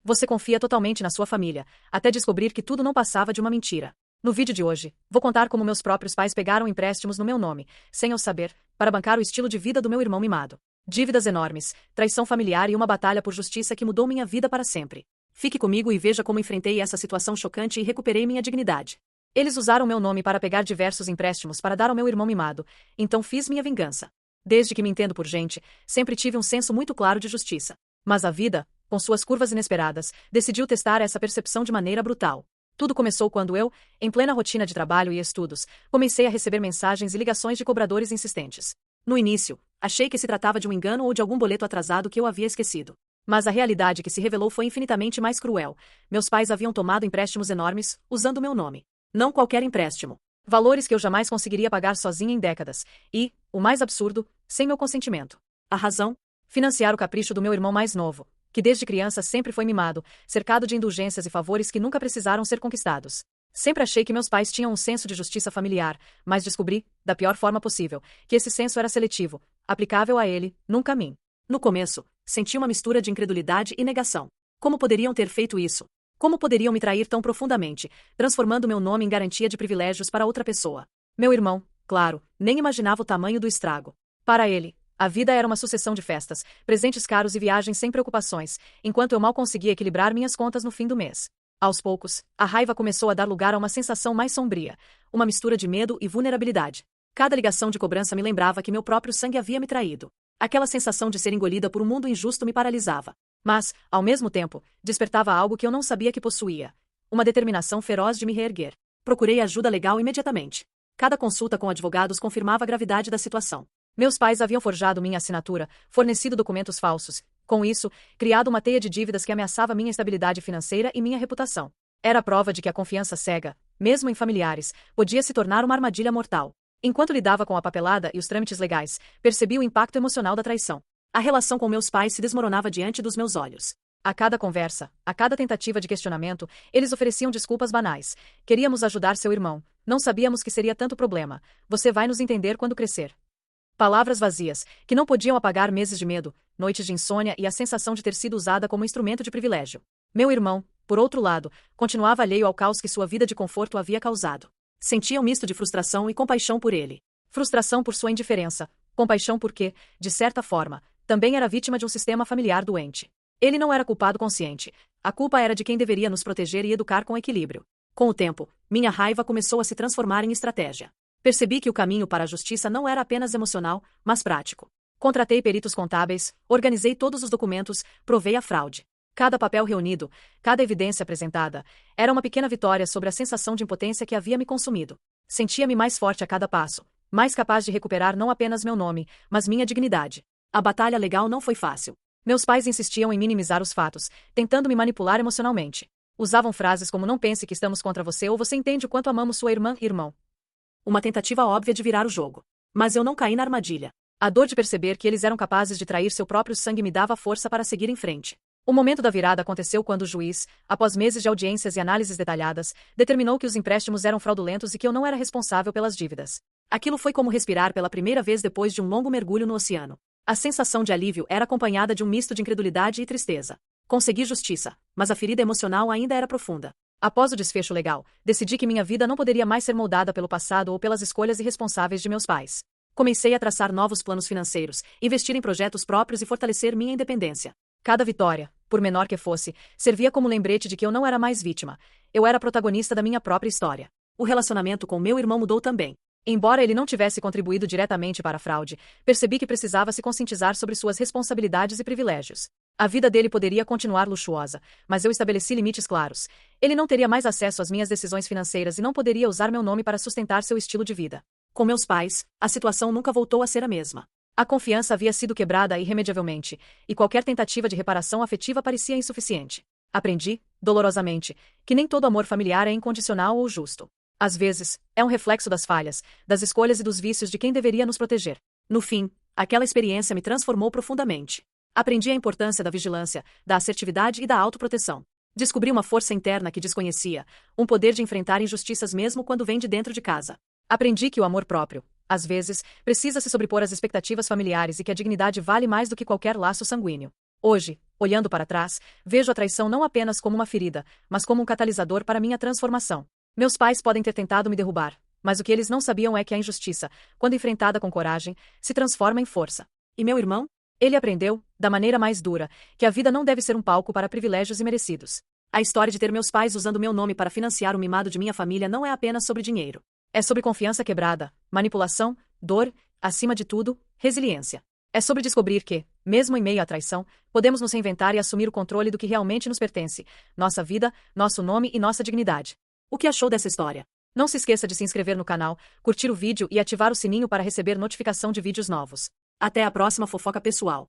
Você confia totalmente na sua família, até descobrir que tudo não passava de uma mentira. No vídeo de hoje, vou contar como meus próprios pais pegaram empréstimos no meu nome, sem eu saber, para bancar o estilo de vida do meu irmão mimado. Dívidas enormes, traição familiar e uma batalha por justiça que mudou minha vida para sempre. Fique comigo e veja como enfrentei essa situação chocante e recuperei minha dignidade. Eles usaram meu nome para pegar diversos empréstimos para dar ao meu irmão mimado, então fiz minha vingança. Desde que me entendo por gente, sempre tive um senso muito claro de justiça. Mas a vida, com suas curvas inesperadas, decidiu testar essa percepção de maneira brutal. Tudo começou quando eu, em plena rotina de trabalho e estudos, comecei a receber mensagens e ligações de cobradores insistentes. No início, achei que se tratava de um engano ou de algum boleto atrasado que eu havia esquecido. Mas a realidade que se revelou foi infinitamente mais cruel. Meus pais haviam tomado empréstimos enormes, usando meu nome. Não qualquer empréstimo. Valores que eu jamais conseguiria pagar sozinha em décadas. E, o mais absurdo, sem meu consentimento. A razão? Financiar o capricho do meu irmão mais novo, que desde criança sempre foi mimado, cercado de indulgências e favores que nunca precisaram ser conquistados. Sempre achei que meus pais tinham um senso de justiça familiar, mas descobri, da pior forma possível, que esse senso era seletivo, aplicável a ele, nunca a mim. No começo, senti uma mistura de incredulidade e negação. Como poderiam ter feito isso? Como poderiam me trair tão profundamente, transformando meu nome em garantia de privilégios para outra pessoa? Meu irmão, claro, nem imaginava o tamanho do estrago. Para ele, a vida era uma sucessão de festas, presentes caros e viagens sem preocupações, enquanto eu mal conseguia equilibrar minhas contas no fim do mês. Aos poucos, a raiva começou a dar lugar a uma sensação mais sombria, uma mistura de medo e vulnerabilidade. Cada ligação de cobrança me lembrava que meu próprio sangue havia me traído. Aquela sensação de ser engolida por um mundo injusto me paralisava. Mas, ao mesmo tempo, despertava algo que eu não sabia que possuía. Uma determinação feroz de me reerguer. Procurei ajuda legal imediatamente. Cada consulta com advogados confirmava a gravidade da situação. Meus pais haviam forjado minha assinatura, fornecido documentos falsos. Com isso, criado uma teia de dívidas que ameaçava minha estabilidade financeira e minha reputação. Era a prova de que a confiança cega, mesmo em familiares, podia se tornar uma armadilha mortal. Enquanto lidava com a papelada e os trâmites legais, percebi o impacto emocional da traição. A relação com meus pais se desmoronava diante dos meus olhos. A cada conversa, a cada tentativa de questionamento, eles ofereciam desculpas banais. Queríamos ajudar seu irmão. Não sabíamos que seria tanto problema. Você vai nos entender quando crescer. Palavras vazias, que não podiam apagar meses de medo, noites de insônia e a sensação de ter sido usada como instrumento de privilégio. Meu irmão, por outro lado, continuava alheio ao caos que sua vida de conforto havia causado. Sentia um misto de frustração e compaixão por ele. Frustração por sua indiferença, compaixão porque, de certa forma, também era vítima de um sistema familiar doente. Ele não era culpado consciente. A culpa era de quem deveria nos proteger e educar com equilíbrio. Com o tempo, minha raiva começou a se transformar em estratégia. Percebi que o caminho para a justiça não era apenas emocional, mas prático. Contratei peritos contábeis, organizei todos os documentos, provei a fraude. Cada papel reunido, cada evidência apresentada, era uma pequena vitória sobre a sensação de impotência que havia me consumido. Sentia-me mais forte a cada passo, mais capaz de recuperar não apenas meu nome, mas minha dignidade. A batalha legal não foi fácil. Meus pais insistiam em minimizar os fatos, tentando me manipular emocionalmente. Usavam frases como "não pense que estamos contra você" ou "você entende o quanto amamos sua irmã e irmão". Uma tentativa óbvia de virar o jogo. Mas eu não caí na armadilha. A dor de perceber que eles eram capazes de trair seu próprio sangue me dava força para seguir em frente. O momento da virada aconteceu quando o juiz, após meses de audiências e análises detalhadas, determinou que os empréstimos eram fraudulentos e que eu não era responsável pelas dívidas. Aquilo foi como respirar pela primeira vez depois de um longo mergulho no oceano. A sensação de alívio era acompanhada de um misto de incredulidade e tristeza. Consegui justiça, mas a ferida emocional ainda era profunda. Após o desfecho legal, decidi que minha vida não poderia mais ser moldada pelo passado ou pelas escolhas irresponsáveis de meus pais. Comecei a traçar novos planos financeiros, investir em projetos próprios e fortalecer minha independência. Cada vitória, por menor que fosse, servia como lembrete de que eu não era mais vítima. Eu era protagonista da minha própria história. O relacionamento com meu irmão mudou também. Embora ele não tivesse contribuído diretamente para a fraude, percebi que precisava se conscientizar sobre suas responsabilidades e privilégios. A vida dele poderia continuar luxuosa, mas eu estabeleci limites claros. Ele não teria mais acesso às minhas decisões financeiras e não poderia usar meu nome para sustentar seu estilo de vida. Com meus pais, a situação nunca voltou a ser a mesma. A confiança havia sido quebrada irremediavelmente, e qualquer tentativa de reparação afetiva parecia insuficiente. Aprendi, dolorosamente, que nem todo amor familiar é incondicional ou justo. Às vezes, é um reflexo das falhas, das escolhas e dos vícios de quem deveria nos proteger. No fim, aquela experiência me transformou profundamente. Aprendi a importância da vigilância, da assertividade e da autoproteção. Descobri uma força interna que desconhecia, um poder de enfrentar injustiças mesmo quando vem de dentro de casa. Aprendi que o amor próprio, às vezes, precisa se sobrepor às expectativas familiares e que a dignidade vale mais do que qualquer laço sanguíneo. Hoje, olhando para trás, vejo a traição não apenas como uma ferida, mas como um catalisador para minha transformação. Meus pais podem ter tentado me derrubar, mas o que eles não sabiam é que a injustiça, quando enfrentada com coragem, se transforma em força. E meu irmão? Ele aprendeu, da maneira mais dura, que a vida não deve ser um palco para privilégios imerecidos. A história de ter meus pais usando meu nome para financiar o mimado de minha família não é apenas sobre dinheiro. É sobre confiança quebrada, manipulação, dor, acima de tudo, resiliência. É sobre descobrir que, mesmo em meio à traição, podemos nos reinventar e assumir o controle do que realmente nos pertence, nossa vida, nosso nome e nossa dignidade. O que achou dessa história? Não se esqueça de se inscrever no canal, curtir o vídeo e ativar o sininho para receber notificação de vídeos novos. Até a próxima fofoca pessoal.